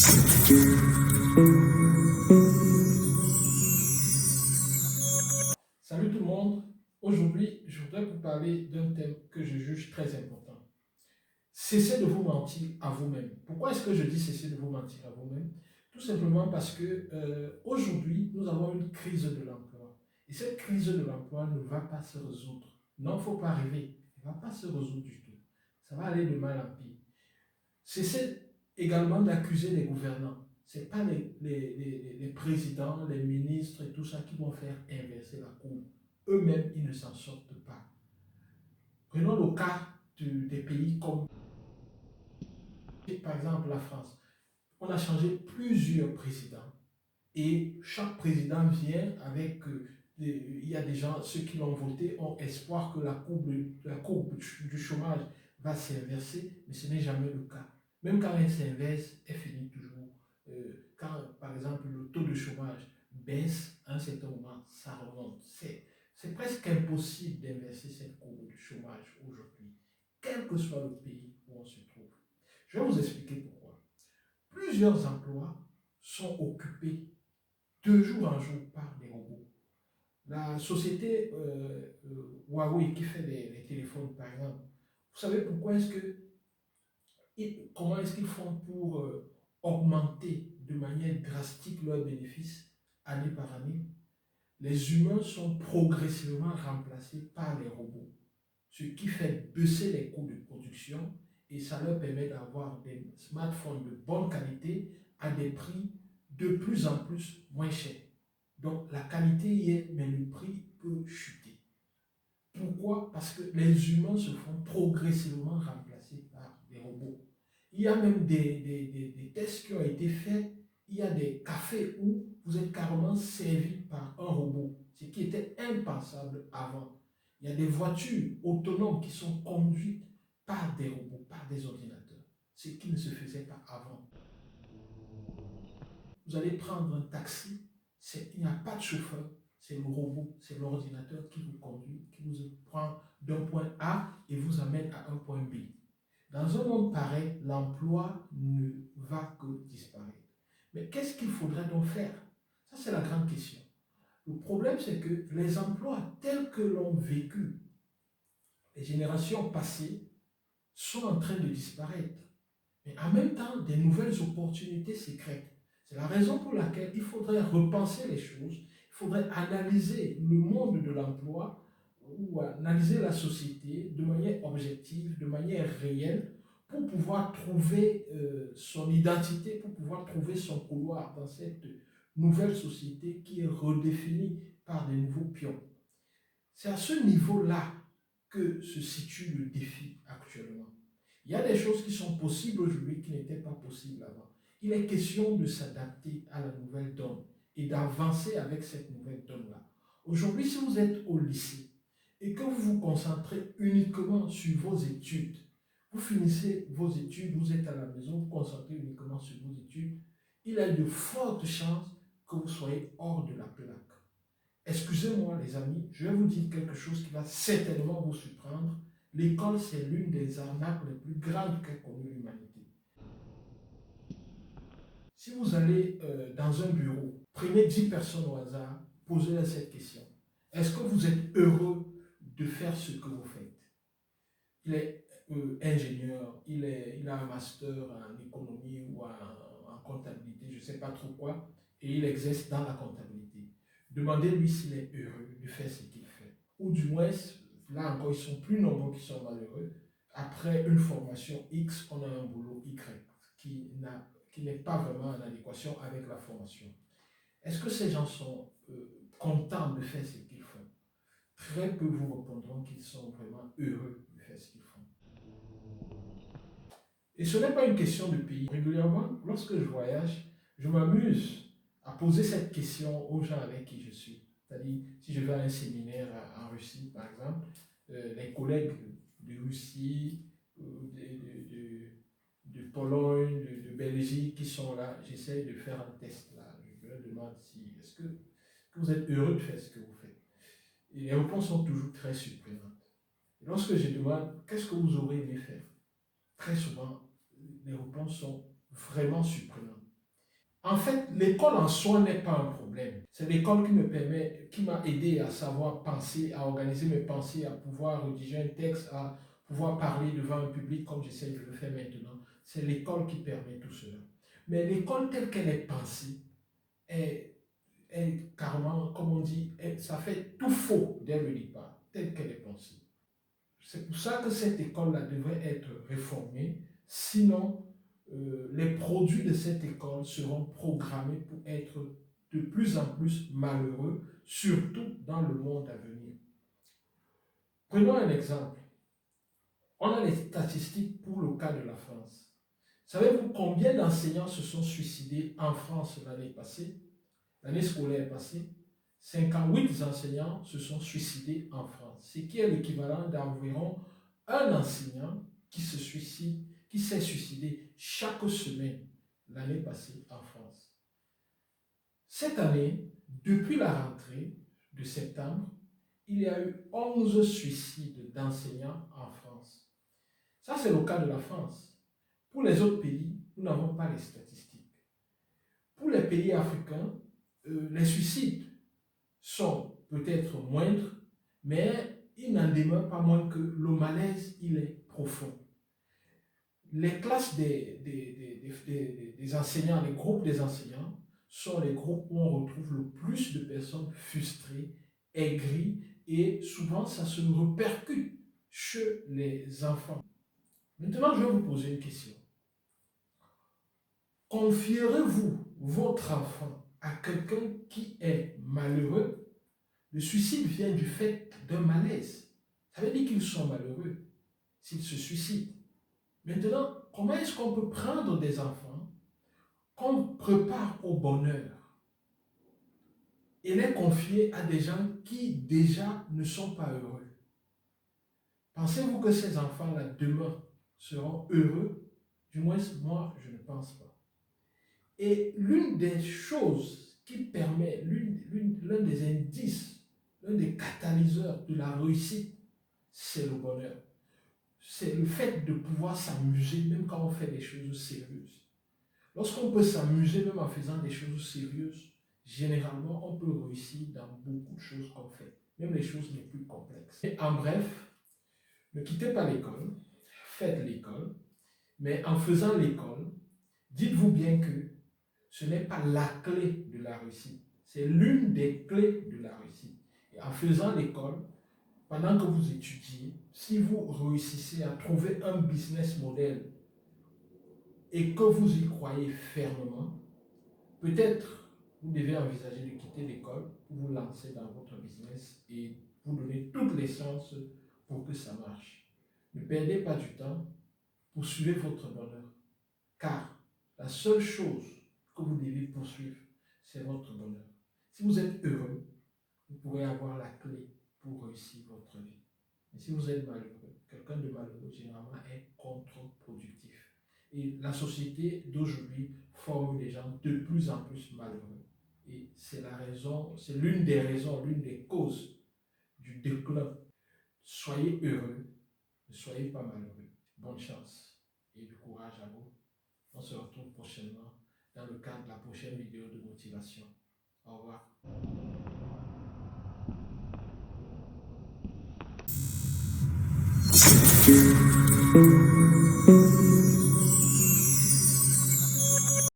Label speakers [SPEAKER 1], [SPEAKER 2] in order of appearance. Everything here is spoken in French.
[SPEAKER 1] Salut tout le monde. Aujourd'hui, je voudrais vous parler d'un thème que je juge très important. Cessez de vous mentir à vous-même. Pourquoi est-ce que je dis cessez de vous mentir à vous-même? Tout simplement parce que aujourd'hui, nous avons une crise de l'emploi. Et cette crise de l'emploi ne va pas se résoudre. Non, il ne faut pas rêver. Elle ne va pas se résoudre du tout. Ça va aller de mal en pire. Cessez également d'accuser les gouvernants. Ce n'est pas les présidents, les ministres et tout ça qui vont faire inverser la courbe. Eux-mêmes, ils ne s'en sortent pas. Prenons le cas des pays comme, par exemple, la France. On a changé plusieurs présidents et chaque président vient avec, il y a des gens, ceux qui l'ont voté ont espoir que la courbe du chômage va s'inverser, mais ce n'est jamais le cas. Même quand elle s'inverse, elle finit toujours. Quand, par exemple, le taux de chômage baisse, à un certain moment, ça remonte. C'est presque impossible d'inverser cette courbe du chômage aujourd'hui, quel que soit le pays où on se trouve. Je vais vous expliquer pourquoi. Plusieurs emplois sont occupés de jour en jour par des robots. La société Huawei qui fait les téléphones, par exemple, vous savez pourquoi est-ce que, comment est-ce qu'ils font pour augmenter de manière drastique leurs bénéfices année par année? Les humains sont progressivement remplacés par les robots, ce qui fait baisser les coûts de production et ça leur permet d'avoir des smartphones de bonne qualité à des prix de plus en plus moins chers. Donc la qualité y est, mais le prix peut chuter. Pourquoi? Parce que les humains se font progressivement remplacer par des robots. Il y a même des tests qui ont été faits. Il y a des cafés où vous êtes carrément servi par un robot, ce qui était impensable avant. Il y a des voitures autonomes qui sont conduites par des robots, par des ordinateurs, ce qui ne se faisait pas avant. Vous allez prendre un taxi, il n'y a pas de chauffeur, c'est le robot, c'est l'ordinateur qui vous conduit, qui vous prend d'un point A et vous amène à un point B. Dans un monde pareil, l'emploi ne va que disparaître. Mais qu'est-ce qu'il faudrait donc faire? Ça, c'est la grande question. Le problème, c'est que les emplois tels que l'ont vécu les générations passées sont en train de disparaître. Mais en même temps, des nouvelles opportunités secrètes. C'est la raison pour laquelle il faudrait repenser les choses, il faudrait analyser le monde de l'emploi ou analyser la société de manière objective, de manière réelle, pour pouvoir trouver son identité, pour pouvoir trouver son couloir dans cette nouvelle société qui est redéfinie par des nouveaux pions. C'est à ce niveau-là que se situe le défi actuellement. Il y a des choses qui sont possibles aujourd'hui qui n'étaient pas possibles avant. Il est question de s'adapter à la nouvelle donne et d'avancer avec cette nouvelle donne-là. Aujourd'hui, si vous êtes au lycée et que vous vous concentrez uniquement sur vos études, vous finissez vos études, vous êtes à la maison, vous vous concentrez uniquement sur vos études, il y a de fortes chances que vous soyez hors de la plaque. Excusez-moi les amis, je vais vous dire quelque chose qui va certainement vous surprendre. L'école, c'est l'une des arnaques les plus grandes qu'a connue l'humanité. Si vous allez dans un bureau, prenez 10 personnes au hasard, posez-leur cette question. Est-ce que vous êtes heureux de faire ce que vous faites? Il est ingénieur, il a un master en économie ou en comptabilité, je ne sais pas trop quoi, et il exerce dans la comptabilité. Demandez-lui s'il est heureux de faire ce qu'il fait. Ou du moins, là encore, ils sont plus nombreux qui sont malheureux. Après une formation X, on a un boulot Y qui n'est pas vraiment en adéquation avec la formation. Est-ce que ces gens sont contents de faire ce qu'ils font? Très peu vous répondront qu'ils sont vraiment heureux de faire ce qu'ils font. Et ce n'est pas une question de pays. Régulièrement, lorsque je voyage, je m'amuse à poser cette question aux gens avec qui je suis. C'est-à-dire, si je vais à un séminaire en Russie, par exemple, les collègues de Russie, de Pologne, de Belgique qui sont là, j'essaie de faire un test là. Je leur demande si, est-ce que vous êtes heureux de faire ce que vous faites? Et les réponses sont toujours très surprenantes. Et lorsque je demande, qu'est-ce que vous aurez aimé faire? Très souvent, les réponses sont vraiment surprenantes. En fait, l'école en soi n'est pas un problème. C'est l'école qui m'a aidé à savoir penser, à organiser mes pensées, à pouvoir rédiger un texte, à pouvoir parler devant un public comme j'essaie de le faire maintenant. C'est l'école qui permet tout cela. Mais l'école telle qu'elle est pensée est carrément, comme on dit, ça fait tout faux dès le départ, telle qu'elle est pensée. C'est pour ça que cette école-là devrait être réformée. Sinon, les produits de cette école seront programmés pour être de plus en plus malheureux, surtout dans le monde à venir. Prenons un exemple. On a les statistiques pour le cas de la France. Savez-vous combien d'enseignants se sont suicidés en France l'année passée, l'année scolaire passée? 58 enseignants se sont suicidés en France, ce qui est l'équivalent d'environ un enseignant qui s'est suicidé chaque semaine l'année passée en France. Cette année, depuis la rentrée de septembre, il y a eu 11 suicides d'enseignants en France. Ça, c'est le cas de la France. Pour les autres pays, nous n'avons pas les statistiques. Pour les pays africains, les suicides sont peut-être moindres, mais il n'en demeure pas moins que le malaise, il est profond. Les classes des enseignants, les groupes des enseignants, sont les groupes où on retrouve le plus de personnes frustrées, aigries, et souvent ça se répercute chez les enfants. Maintenant, je vais vous poser une question. Confierez-vous votre enfant à quelqu'un qui est malheureux? Le suicide vient du fait d'un malaise. Ça veut dire qu'ils sont malheureux s'ils se suicident. Maintenant, comment est-ce qu'on peut prendre des enfants qu'on prépare au bonheur et les confier à des gens qui déjà ne sont pas heureux? Pensez-vous que ces enfants-là demain seront heureux? Du moins, moi, je ne pense pas. Et l'une des choses qui permet, l'un des indices, l'un des catalyseurs de la réussite, c'est le bonheur. C'est le fait de pouvoir s'amuser même quand on fait des choses sérieuses. Lorsqu'on peut s'amuser même en faisant des choses sérieuses, généralement on peut réussir dans beaucoup de choses qu'on fait, même les choses les plus complexes. Et en bref, ne quittez pas l'école, faites l'école, mais en faisant l'école, dites-vous bien que ce n'est pas la clé de la réussite, c'est l'une des clés de la réussite. Et en faisant l'école, pendant que vous étudiez, si vous réussissez à trouver un business model et que vous y croyez fermement, peut-être vous devez envisager de quitter l'école pour vous lancer dans votre business et vous donner toutes les chances pour que ça marche. Ne perdez pas du temps, poursuivez votre bonheur, car la seule chose que vous devez poursuivre, c'est votre bonheur. Si vous êtes heureux, vous pourrez avoir la clé pour réussir votre vie. Mais si vous êtes malheureux, quelqu'un de malheureux généralement est contre-productif. Et la société d'aujourd'hui forme des gens de plus en plus malheureux. Et c'est la raison, c'est l'une des raisons, l'une des causes du déclin. Soyez heureux, ne soyez pas malheureux. Bonne chance et du courage à vous. On se retrouve prochainement dans le cadre de la prochaine vidéo de motivation. Au revoir.